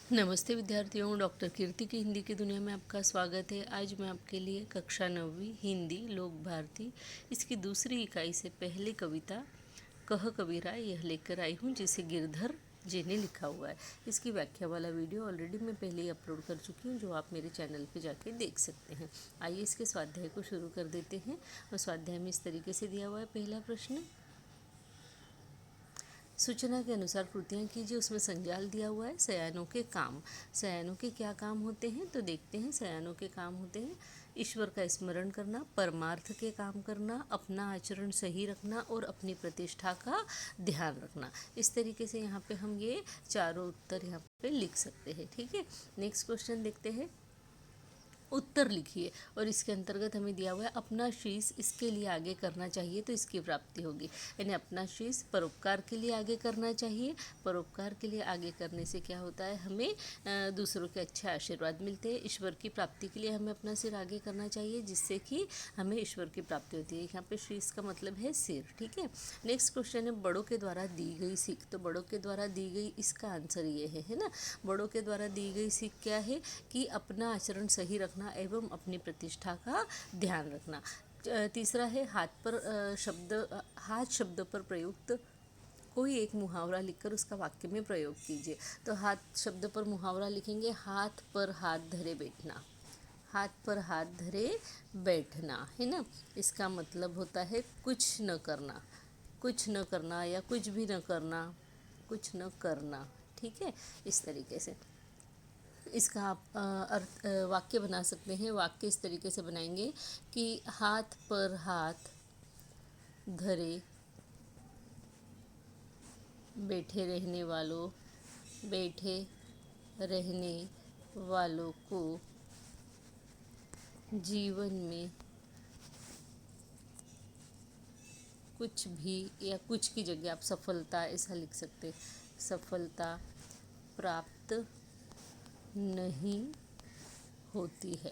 नमस्ते विद्यार्थियों, डॉक्टर कीर्ति की हिंदी की दुनिया में आपका स्वागत है। आज मैं आपके लिए कक्षा 9वीं हिंदी लोक भारती इसकी दूसरी इकाई से पहली कविता कह कबीरा यह लेकर आई हूँ, जिसे गिरधर जी ने लिखा हुआ है। इसकी व्याख्या वाला वीडियो ऑलरेडी मैं पहले ही अपलोड कर चुकी हूँ, जो आप मेरे चैनल पे जाके देख सकते हैं। आइए इसके स्वाध्याय को शुरू कर देते हैं। और स्वाध्याय में इस तरीके से दिया हुआ है। पहला प्रश्न, सूचना के अनुसार कृतियाँ कीजिए। उसमें संजाल दिया हुआ है सयानों के काम। सयानों के क्या काम होते हैं तो देखते हैं। सयानों के काम होते हैं ईश्वर का स्मरण करना, परमार्थ के काम करना, अपना आचरण सही रखना और अपनी प्रतिष्ठा का ध्यान रखना। इस तरीके से यहाँ पे हम ये चारों उत्तर यहाँ पे लिख सकते हैं। ठीक है, नेक्स्ट क्वेश्चन देखते हैं। उत्तर लिखिए और इसके अंतर्गत हमें दिया हुआ है अपना शीश इसके लिए आगे करना चाहिए तो इसकी प्राप्ति होगी। यानी अपना शीश परोपकार के लिए आगे करना चाहिए। परोपकार के लिए आगे करने से क्या होता है, हमें दूसरों के अच्छे आशीर्वाद मिलते हैं। ईश्वर की प्राप्ति के लिए हमें अपना सिर आगे करना चाहिए, जिससे कि हमें ईश्वर की प्राप्ति होती है। यहाँ पे शीश का मतलब है सिर। ठीक है, नेक्स्ट क्वेश्चन है बड़ों के द्वारा दी गई सीख। तो बड़ों के द्वारा दी गई, इसका आंसर ये है ना। बड़ों के द्वारा दी गई सीख क्या है कि अपना आचरण सही रखना एवं अपनी प्रतिष्ठा का ध्यान रखना। तीसरा है हाथ शब्द पर प्रयुक्त कोई एक मुहावरा लिखकर उसका वाक्य में प्रयोग कीजिए। तो हाथ शब्द पर मुहावरा लिखेंगे, हाथ पर हाथ धरे बैठना। हाथ पर हाथ धरे बैठना है ना। इसका मतलब होता है कुछ न करना, कुछ न करना या कुछ भी न करना, कुछ न करना। ठीक है, इस तरीके से इसका आप वाक्य बना सकते हैं। वाक्य इस तरीके से बनाएंगे कि हाथ पर हाथ धरे बैठे रहने वालों को जीवन में कुछ भी, या कुछ की जगह आप सफलता ऐसा लिख सकते, सफलता प्राप्त नहीं होती है।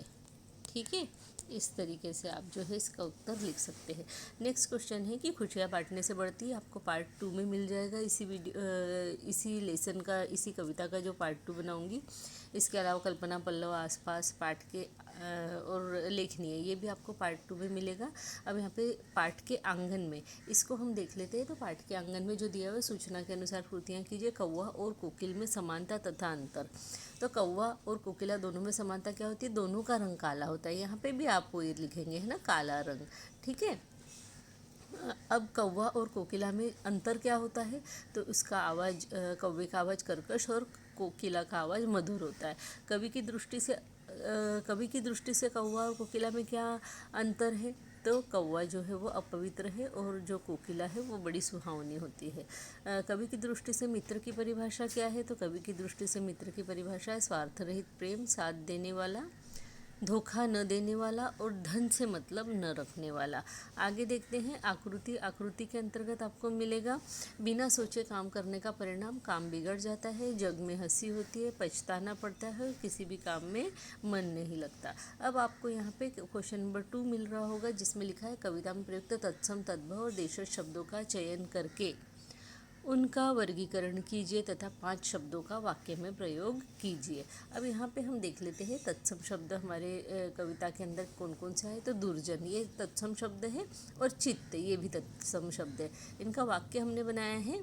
ठीक है, इस तरीके से आप जो है इसका उत्तर लिख सकते हैं। नेक्स्ट क्वेश्चन है कि खुशियाँ बांटने से बढ़ती है। आपको पार्ट 2 में मिल जाएगा इसी लेसन का, इसी कविता का जो पार्ट 2 बनाऊंगी। इसके अलावा कल्पना पल्लव, आसपास, पाठ के और लेखनीय, ये भी आपको पार्ट 2 में मिलेगा। अब यहाँ पे पाठ के आंगन में इसको हम देख लेते हैं। तो पाठ के आंगन में जो दिया हुआ है, सूचना के अनुसार कृतियाँ कीजिए। कौवा और कोकिल में समानता तथा अंतर। तो कौवा और कोकिला दोनों में समानता क्या होती है, दोनों का रंग काला होता है। यहाँ पे भी आप वही लिखेंगे है ना, काला रंग। ठीक है, अब कौवा और कोकिला में अंतर क्या होता है, तो उसका आवाज़, कौवे का आवाज़ कर्कश और कोकिला का आवाज़ मधुर होता है। कवि की दृष्टि से कौवा और कोकिला में क्या अंतर है, तो कौवा जो है वो अपवित्र है और जो कोकिला है वो बड़ी सुहावनी होती है। कवि की दृष्टि से मित्र की परिभाषा क्या है, तो कवि की दृष्टि से मित्र की परिभाषा है स्वार्थ रहित प्रेम, साथ देने वाला, धोखा न देने वाला और धन से मतलब न रखने वाला। आगे देखते हैं आकृति। आकृति के अंतर्गत आपको मिलेगा बिना सोचे काम करने का परिणाम, काम बिगड़ जाता है, जग में हंसी होती है, पछताना पड़ता है और किसी भी काम में मन नहीं लगता। अब आपको यहाँ पे क्वेश्चन नंबर 2 मिल रहा होगा, जिसमें लिखा है कविता में प्रयुक्त तत्सम, तद्भव और देशज शब्दों का चयन करके उनका वर्गीकरण कीजिए तथा 5 शब्दों का वाक्य में प्रयोग कीजिए। अब यहाँ पे हम देख लेते हैं तत्सम शब्द हमारे कविता के अंदर कौन कौन से आए। तो दुर्जन ये तत्सम शब्द है और चित्त ये भी तत्सम शब्द है। इनका वाक्य हमने बनाया है,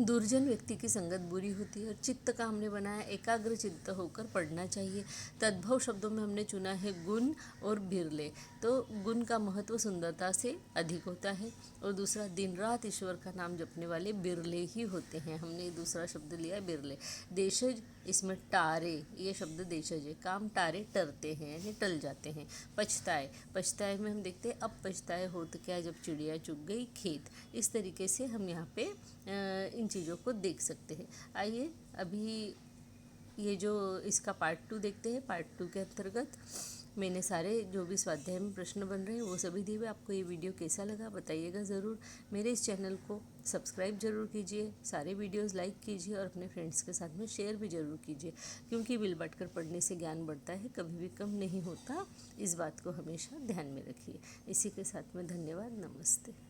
दुर्जन व्यक्ति की संगत बुरी होती है। और चित्त का हमने बनाया एकाग्र चित्त होकर पढ़ना चाहिए। तद्भव शब्दों में हमने चुना है गुण और बिरले। तो गुण का महत्व सुंदरता से अधिक होता है और दूसरा दिन रात ईश्वर का नाम जपने वाले बिरले ही होते हैं। हमने दूसरा शब्द लिया बिरले। देशज, इसमें टारे, ये शब्द देशज है। काम टारे टरते हैं यानी टल जाते हैं। पछताए, पछताए में हम देखते हैं अब पछताए होत क्या जब चिड़िया चुग गई खेत। इस तरीके से हम यहाँ पे इन चीज़ों को देख सकते हैं। आइए अभी ये जो इसका पार्ट 2 देखते हैं। पार्ट 2 के अंतर्गत मैंने सारे जो भी स्वाध्याय में प्रश्न बन रहे हैं वो सभी दिए हुए। आपको ये वीडियो कैसा लगा बताइएगा ज़रूर। मेरे इस चैनल को सब्सक्राइब जरूर कीजिए, सारे वीडियोस लाइक कीजिए और अपने फ्रेंड्स के साथ में शेयर भी ज़रूर कीजिए, क्योंकि बिल बांट कर पढ़ने से ज्ञान बढ़ता है, कभी भी कम नहीं होता। इस बात को हमेशा ध्यान में रखिए। इसी के साथ में धन्यवाद, नमस्ते।